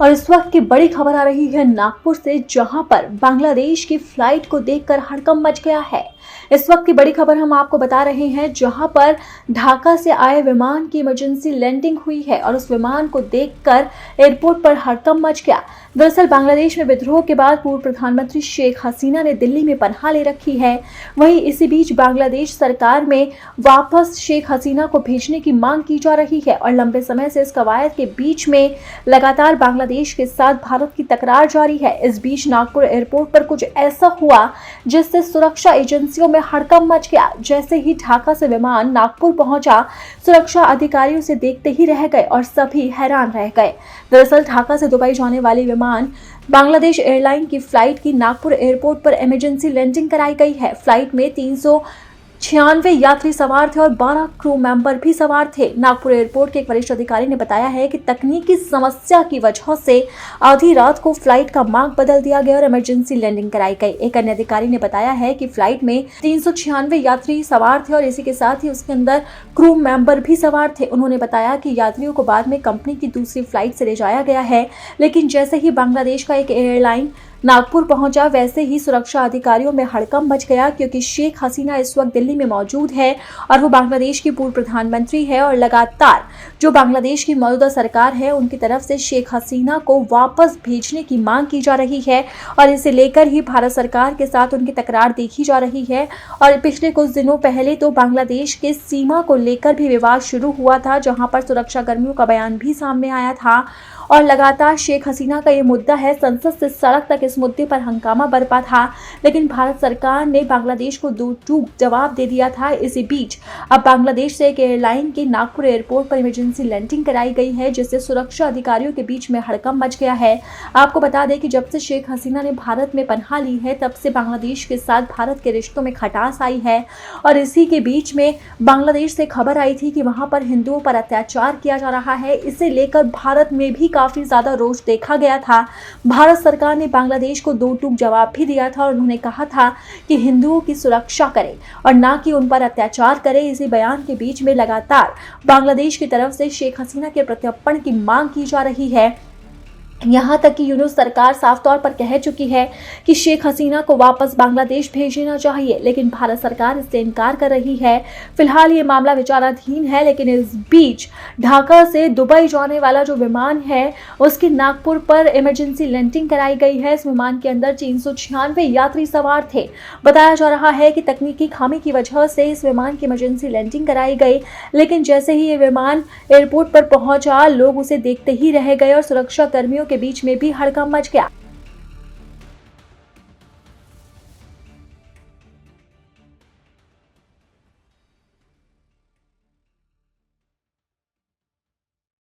और इस वक्त की बड़ी खबर आ रही है नागपुर से, जहां पर बांग्लादेश की फ्लाइट को देखकर हड़कंप मच गया है। इस वक्त की बड़ी खबर हम आपको बता रहे हैं, जहां पर ढाका से आए विमान की इमरजेंसी लैंडिंग हुई है और उस विमान को देखकर एयरपोर्ट पर हड़कंप मच गया। दरअसल बांग्लादेश में विद्रोह के बाद पूर्व प्रधानमंत्री शेख हसीना ने दिल्ली में पनाह ले रखी है। वहीं इसी बीच बांग्लादेश सरकार में वापस शेख हसीना को भेजने की मांग की जा रही है और लंबे समय से इस कवायद के बीच में लगातार बांग्लादेश के साथ भारत की तकरार जारी है। इस बीच नागपुर एयरपोर्ट पर कुछ ऐसा हुआ जिससे सुरक्षा एजेंसियों में हड़कंप मच गया। जैसे ही ढाका से विमान नागपुर पहुंचा, सुरक्षा अधिकारी उसे देखते ही रह गए और सभी हैरान रह गए। दरअसल ढाका से दुबई जाने वाली विमान बांग्लादेश एयरलाइन की फ्लाइट की नागपुर एयरपोर्ट पर इमरजेंसी लैंडिंग कराई गई है। फ्लाइट में 396 यात्री सवार थे और 12 क्रू मेंबर भी सवार थे। नागपुर एयरपोर्ट के एक वरिष्ठ अधिकारी ने बताया है कि तकनीकी समस्या की वजह से आधी रात को फ्लाइट का मार्ग बदल दिया गया और इमरजेंसी लैंडिंग कराई गई। एक अन्य अधिकारी ने बताया है कि फ्लाइट में 396 यात्री सवार थे और इसी के साथ ही उसके अंदर क्रू मेंबर भी सवार थे। उन्होंने बताया कि यात्रियों को बाद में कंपनी की दूसरी फ्लाइट से ले जाया गया है, लेकिन जैसे ही बांग्लादेश का एक एयरलाइन नागपुर पहुंचा, वैसे ही सुरक्षा अधिकारियों में हड़कंप मच गया, क्योंकि शेख हसीना इस वक्त दिल्ली में मौजूद है और वो बांग्लादेश की पूर्व प्रधानमंत्री है और लगातार जो बांग्लादेश की मौजूदा सरकार है उनकी तरफ से शेख हसीना को वापस भेजने की मांग की जा रही है और इसे लेकर ही भारत सरकार के साथ उनकी तकरार देखी जा रही है। और पिछले कुछ दिनों पहले तो बांग्लादेश के सीमा को लेकर भी विवाद शुरू हुआ था, जहां पर सुरक्षा कर्मियों का बयान भी सामने आया था और लगातार शेख हसीना का ये मुद्दा है, संसद से सड़क तक इस मुद्दे पर हंगामा बरपा था, लेकिन भारत सरकार ने बांग्लादेश को दो टूक जवाब दे दिया था। इसी बीच अब बांग्लादेश से एक एयरलाइन की नागपुर एयरपोर्ट पर इमरजेंसी लैंडिंग कराई गई है, जिससे सुरक्षा अधिकारियों के बीच में हड़कंप मच गया है। आपको बता दें कि जब से शेख हसीना ने भारत में पनाह ली है, तब से बांग्लादेश के साथ भारत के रिश्तों में खटास आई है और इसी के बीच में बांग्लादेश से खबर आई थी कि वहां पर हिंदुओं पर अत्याचार किया जा रहा है। इसे लेकर भारत में भी काफी ज्यादा रोष देखा गया था। भारत सरकार ने बांग्लादेश को दो टूक जवाब भी दिया था और उन्होंने कहा था कि हिंदुओं की सुरक्षा करे और ना कि उन पर अत्याचार करे। इसी बयान के बीच में लगातार बांग्लादेश की तरफ से शेख हसीना के प्रत्यर्पण की मांग की जा रही है। यहाँ तक कि यूनुस सरकार साफ तौर पर कह चुकी है कि शेख हसीना को वापस बांग्लादेश भेजना चाहिए, लेकिन भारत सरकार इससे इनकार कर रही है। फिलहाल ये मामला विचाराधीन है, लेकिन इस बीच ढाका से दुबई जाने वाला जो विमान है उसकी नागपुर पर इमरजेंसी लैंडिंग कराई गई है। इस विमान के अंदर 396 यात्री सवार थे। बताया जा रहा है कि तकनीकी खामी की वजह से इस विमान की इमरजेंसी लैंडिंग कराई गई, लेकिन जैसे ही ये विमान एयरपोर्ट पर पहुंचा, लोग उसे देखते ही रह गए और सुरक्षा कर्मियों के बीच में भी हड़कंप मच गया।